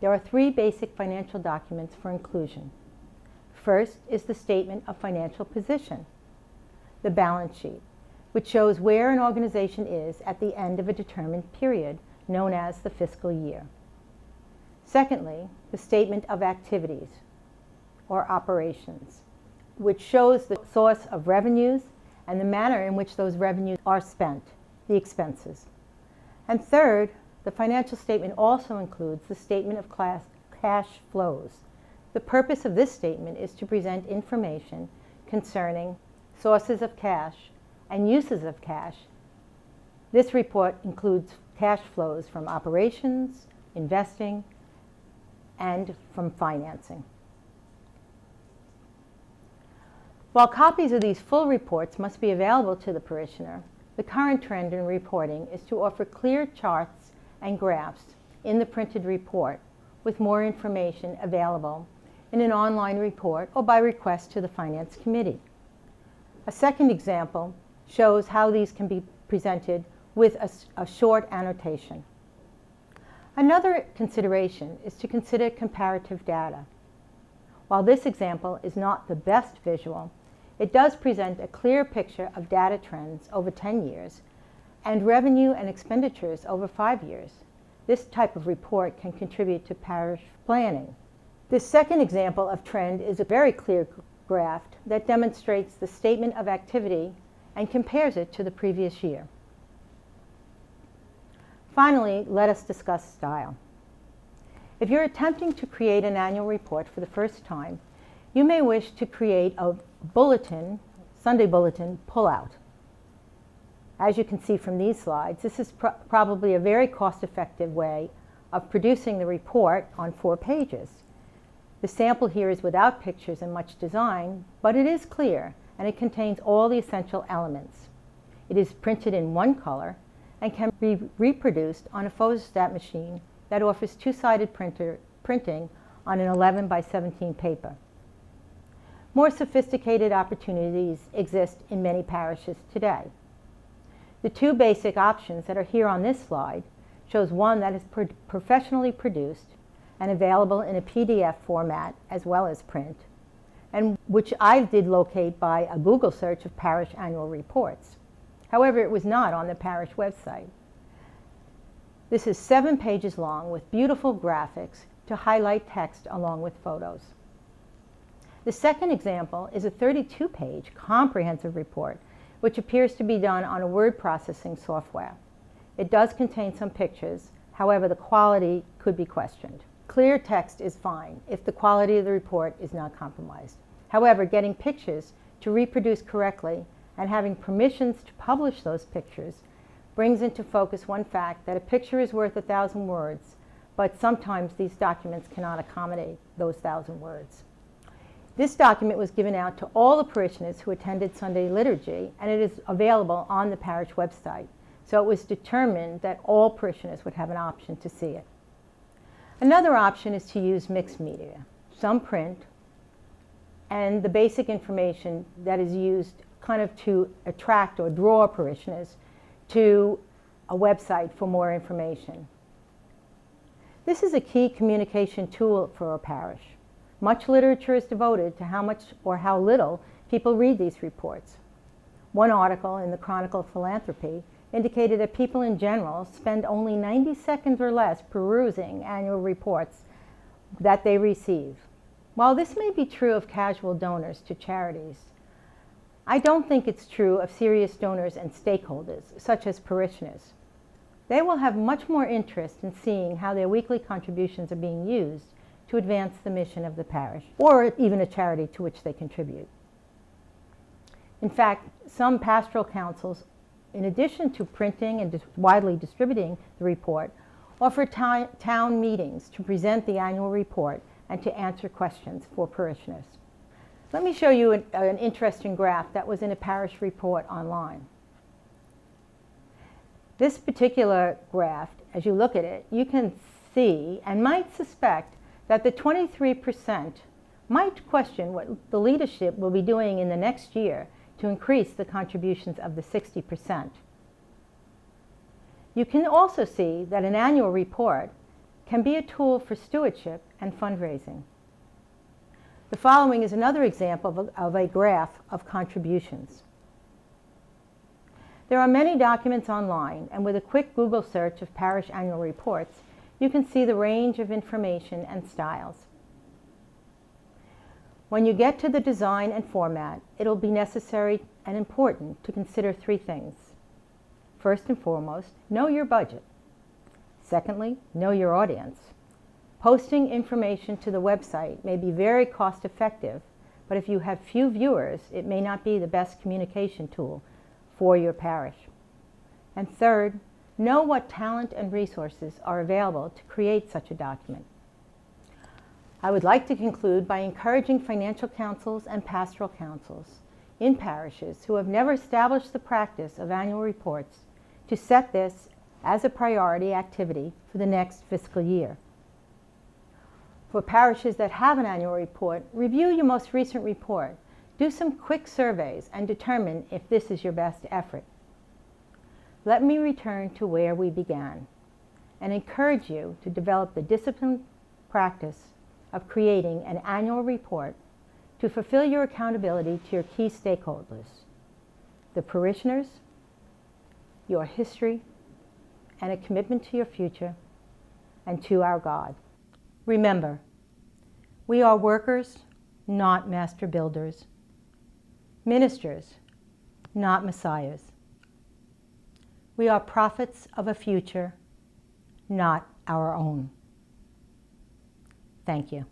there are three basic financial documents for inclusion. First is the Statement of Financial Position, the balance sheet, which shows where an organization is at the end of a determined period, known as the fiscal year. Secondly, the Statement of Activities, or Operations, which shows the source of revenues and the manner in which those revenues are spent, the expenses. And third, the financial statement also includes the Statement of Cash Flows. The purpose of this statement is to present information concerning sources of cash and uses of cash. This report includes cash flows from operations, investing, and from financing. While copies of these full reports must be available to the parishioner, the current trend in reporting is to offer clear charts and graphs in the printed report with more information available in an online report or by request to the Finance Committee. A second example shows how these can be presented with a short annotation. Another consideration is to consider comparative data. While this example is not the best visual, it does present a clear picture of data trends over 10 years and revenue and expenditures over 5 years. This type of report can contribute to parish planning. This second example of trend is a very clear graph that demonstrates the statement of activity and compares it to the previous year. Finally, let us discuss style. If you're attempting to create an annual report for the first time, you may wish to create a bulletin, Sunday bulletin, pullout. As you can see from these slides, this is probably a very cost-effective way of producing the report on 4 pages. The sample here is without pictures and much design, but it is clear and it contains all the essential elements. It is printed in one color and can be reproduced on a photostat machine that offers two-sided printing on an 11 by 17 paper. More sophisticated opportunities exist in many parishes today. The 2 basic options that are here on this slide shows one that is professionally produced and available in a PDF format as well as print, and which I did locate by a Google search of parish annual reports. However, it was not on the parish website. This is 7 pages long with beautiful graphics to highlight text along with photos. The second example is a 32-page comprehensive report which appears to be done on a word processing software. It does contain some pictures, however the quality could be questioned. Clear text is fine if the quality of the report is not compromised. However, getting pictures to reproduce correctly and having permissions to publish those pictures brings into focus one fact that a picture is worth 1,000 words, but sometimes these documents cannot accommodate those 1,000 words. This document was given out to all the parishioners who attended Sunday liturgy, and it is available on the parish website. So it was determined that all parishioners would have an option to see it. Another option is to use mixed media, some print, and the basic information that is used kind of to attract or draw parishioners to a website for more information. This is a key communication tool for a parish. Much literature is devoted to how much or how little people read these reports. One article in the Chronicle of Philanthropy indicated that people in general spend only 90 seconds or less perusing annual reports that they receive. While this may be true of casual donors to charities, I don't think it's true of serious donors and stakeholders, such as parishioners. They will have much more interest in seeing how their weekly contributions are being used to advance the mission of the parish, or even a charity to which they contribute. In fact, some pastoral councils, in addition to printing and widely distributing the report, offer town meetings to present the annual report and to answer questions for parishioners. Let me show you an interesting graph that was in a parish report online. This particular graph, as you look at it, you can see and might suspect that the 23% might question what the leadership will be doing in the next year to increase the contributions of the 60%. You can also see that an annual report can be a tool for stewardship and fundraising. The following is another example of a graph of contributions. There are many documents online, and with a quick Google search of parish annual reports, you can see the range of information and styles. When you get to the design and format, it'll be necessary and important to consider three things. First and foremost, know your budget. Secondly, know your audience. Posting information to the website may be very cost-effective, but if you have few viewers, it may not be the best communication tool for your parish. And third, know what talent and resources are available to create such a document. I would like to conclude by encouraging financial councils and pastoral councils in parishes who have never established the practice of annual reports to set this as a priority activity for the next fiscal year. For parishes that have an annual report, review your most recent report. Do some quick surveys and determine if this is your best effort. Let me return to where we began and encourage you to develop the disciplined practice of creating an annual report to fulfill your accountability to your key stakeholders, the parishioners, your history, and a commitment to your future and to our God. Remember, we are workers, not master builders, ministers, not messiahs. We are prophets of a future, not our own. Thank you.